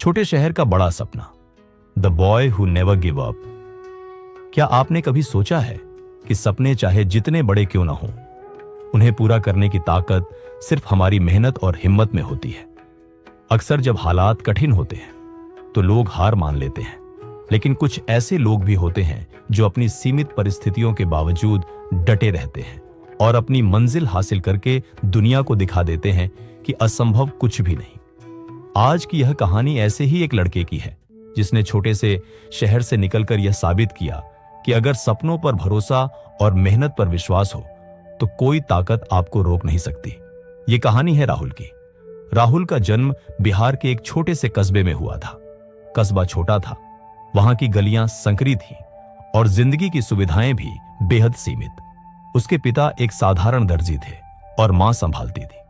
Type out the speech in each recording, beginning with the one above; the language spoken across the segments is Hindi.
छोटे शहर का बड़ा सपना, the boy who never give up. क्या आपने कभी सोचा है कि सपने चाहे जितने बड़े क्यों ना हों, उन्हें पूरा करने की ताकत सिर्फ हमारी मेहनत और हिम्मत में होती है। अक्सर जब हालात कठिन होते हैं तो लोग हार मान लेते हैं, लेकिन कुछ ऐसे लोग भी होते हैं जो अपनी सीमित परिस्थितियों के बावजूद डटे रहते हैं और अपनी मंजिल हासिल करके दुनिया को दिखा देते हैं कि असंभव कुछ भी नहीं। आज की यह कहानी ऐसे ही एक लड़के की है जिसने छोटे से शहर से निकलकर यह साबित किया कि अगर सपनों पर भरोसा और मेहनत पर विश्वास हो तो कोई ताकत आपको रोक नहीं सकती। ये कहानी है राहुल की। राहुल का जन्म बिहार के एक छोटे से कस्बे में हुआ था। कस्बा छोटा था, वहां की गलियां संकरी थीं और जिंदगी की सुविधाएं भी बेहद सीमित। उसके पिता एक साधारण दर्जी थे और मां संभालती थी।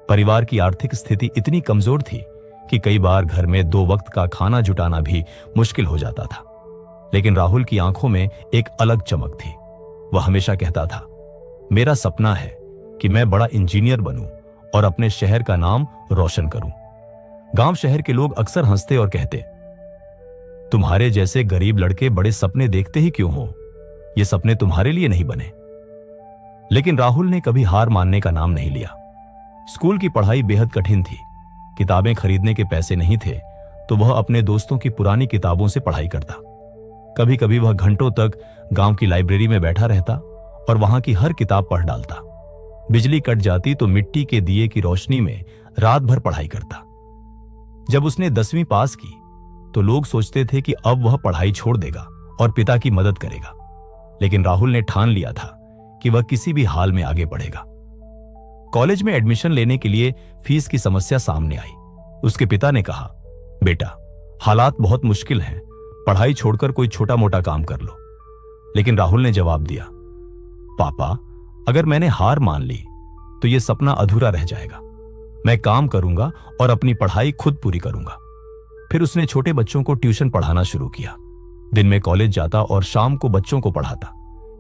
परिवार की आर्थिक स्थिति इतनी कमजोर थी कि कई बार घर में 2 वक्त का खाना जुटाना भी मुश्किल हो जाता था। लेकिन राहुल की आंखों में एक अलग चमक थी। वह हमेशा कहता था, मेरा सपना है कि मैं बड़ा इंजीनियर बनूं और अपने शहर का नाम रोशन करूं। गांव शहर के लोग अक्सर हंसते और कहते, तुम्हारे जैसे गरीब लड़के बड़े सपने देखते ही क्यों हो, ये सपने तुम्हारे लिए नहीं बने। लेकिन राहुल ने कभी हार मानने का नाम नहीं लिया। स्कूल की पढ़ाई बेहद कठिन थी। किताबें खरीदने के पैसे नहीं थे तो वह अपने दोस्तों की पुरानी किताबों से पढ़ाई करता। कभी कभी वह घंटों तक गांव की लाइब्रेरी में बैठा रहता और वहां की हर किताब पढ़ डालता। बिजली कट जाती तो मिट्टी के दिए की रोशनी में रात भर पढ़ाई करता। जब उसने 10वीं पास की तो लोग सोचते थे कि अब वह पढ़ाई छोड़ देगा और पिता की मदद करेगा। लेकिन राहुल ने ठान लिया था कि वह किसी भी हाल में आगे बढ़ेगा। कॉलेज में एडमिशन लेने के लिए फीस की समस्या सामने आई। उसके पिता ने कहा, बेटा, हालात बहुत मुश्किल हैं, पढ़ाई छोड़कर कोई छोटा मोटा काम कर लो। लेकिन राहुल ने जवाब दिया, पापा, अगर मैंने हार मान ली तो यह सपना अधूरा रह जाएगा। मैं काम करूंगा और अपनी पढ़ाई खुद पूरी करूंगा। फिर उसने छोटे बच्चों को ट्यूशन पढ़ाना शुरू किया। दिन में कॉलेज जाता और शाम को बच्चों को पढ़ाता।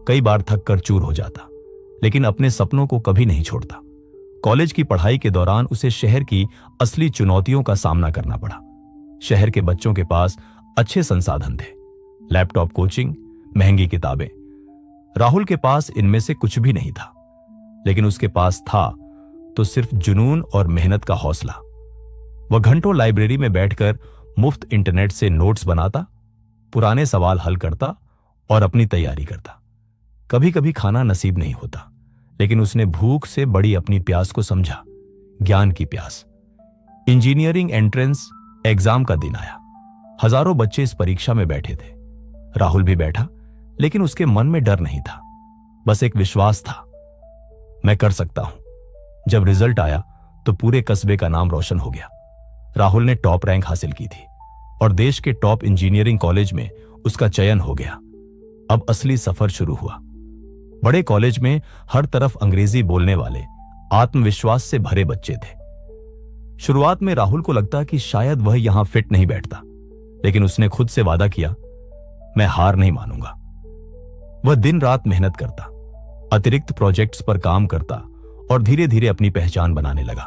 कई बार थक कर चूर हो जाता, लेकिन अपने सपनों को कभी नहीं छोड़ता। कॉलेज की पढ़ाई के दौरान उसे शहर की असली चुनौतियों का सामना करना पड़ा। शहर के बच्चों के पास अच्छे संसाधन थे, लैपटॉप, कोचिंग, महंगी किताबें। राहुल के पास इनमें से कुछ भी नहीं था, लेकिन उसके पास था तो सिर्फ जुनून और मेहनत का हौसला। वह घंटों लाइब्रेरी में बैठकर मुफ्त इंटरनेट से नोट्स बनाता, पुराने सवाल हल करता और अपनी तैयारी करता। कभी कभी खाना नसीब नहीं होता, लेकिन उसने भूख से बड़ी अपनी प्यास को समझा, ज्ञान की प्यास। इंजीनियरिंग एंट्रेंस एग्जाम का दिन आया। हजारों बच्चे इस परीक्षा में बैठे थे। राहुल भी बैठा, लेकिन उसके मन में डर नहीं था, बस एक विश्वास था, मैं कर सकता हूं। जब रिजल्ट आया तो पूरे कस्बे का नाम रोशन हो गया। राहुल ने टॉप रैंक हासिल की थी और देश के टॉप इंजीनियरिंग कॉलेज में उसका चयन हो गया। अब असली सफर शुरू हुआ। बड़े कॉलेज में हर तरफ अंग्रेजी बोलने वाले, आत्मविश्वास से भरे बच्चे थे। शुरुआत में राहुल को लगता कि शायद वह यहां फिट नहीं बैठता, लेकिन उसने खुद से वादा किया, मैं हार नहीं मानूंगा। वह दिन रात मेहनत करता, अतिरिक्त प्रोजेक्ट्स पर काम करता और धीरे धीरे अपनी पहचान बनाने लगा।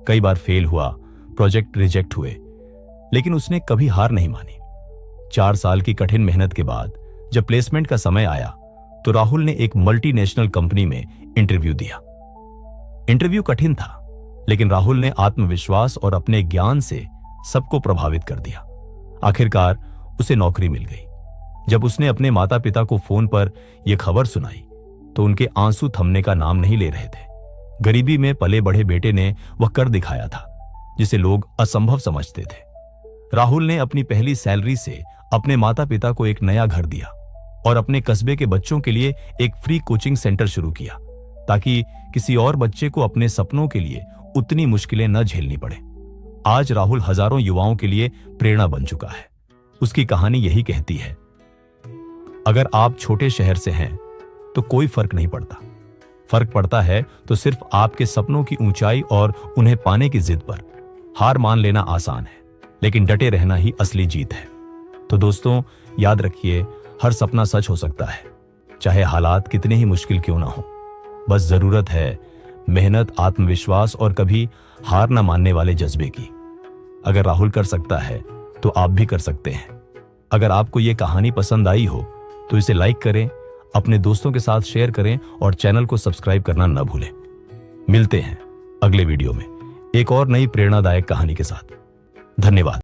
कई बार फेल हुआ, प्रोजेक्ट रिजेक्ट हुए, लेकिन उसने कभी हार नहीं मानी। 4 साल की कठिन मेहनत के बाद जब प्लेसमेंट का समय आया तो राहुल ने एक मल्टीनेशनल कंपनी में इंटरव्यू दिया। इंटरव्यू कठिन था, लेकिन राहुल ने आत्मविश्वास और अपने ज्ञान से सबको प्रभावित कर दिया। आखिरकार उसे नौकरी मिल गई। जब उसने अपने माता पिता को फोन पर यह खबर सुनाई तो उनके आंसू थमने का नाम नहीं ले रहे थे। गरीबी में पले बढ़े बेटे ने वह कर दिखाया था जिसे लोग असंभव समझते थे। राहुल ने अपनी पहली सैलरी से अपने माता पिता को एक नया घर दिया और अपने कस्बे के बच्चों के लिए एक फ्री कोचिंग सेंटर शुरू किया, ताकि किसी और बच्चे को अपने सपनों के लिए उतनी मुश्किलें न झेलनी पड़े। आज राहुल हजारों युवाओं के लिए प्रेरणा बन चुका है। उसकी कहानी यही कहती है, अगर आप छोटे शहर से हैं तो कोई फर्क नहीं पड़ता। फर्क पड़ता है तो सिर्फ आपके सपनों की ऊंचाई और उन्हें पाने की जिद पर। हार मान लेना आसान है, लेकिन डटे रहना ही असली जीत है। तो दोस्तों, याद रखिए, हर सपना सच हो सकता है, चाहे हालात कितने ही मुश्किल क्यों ना हो। बस जरूरत है मेहनत, आत्मविश्वास और कभी हार ना मानने वाले जज्बे की। अगर राहुल कर सकता है तो आप भी कर सकते हैं। अगर आपको ये कहानी पसंद आई हो तो इसे लाइक करें, अपने दोस्तों के साथ शेयर करें और चैनल को सब्सक्राइब करना न भूलें। मिलते हैं अगले वीडियो में एक और नई प्रेरणादायक कहानी के साथ। धन्यवाद।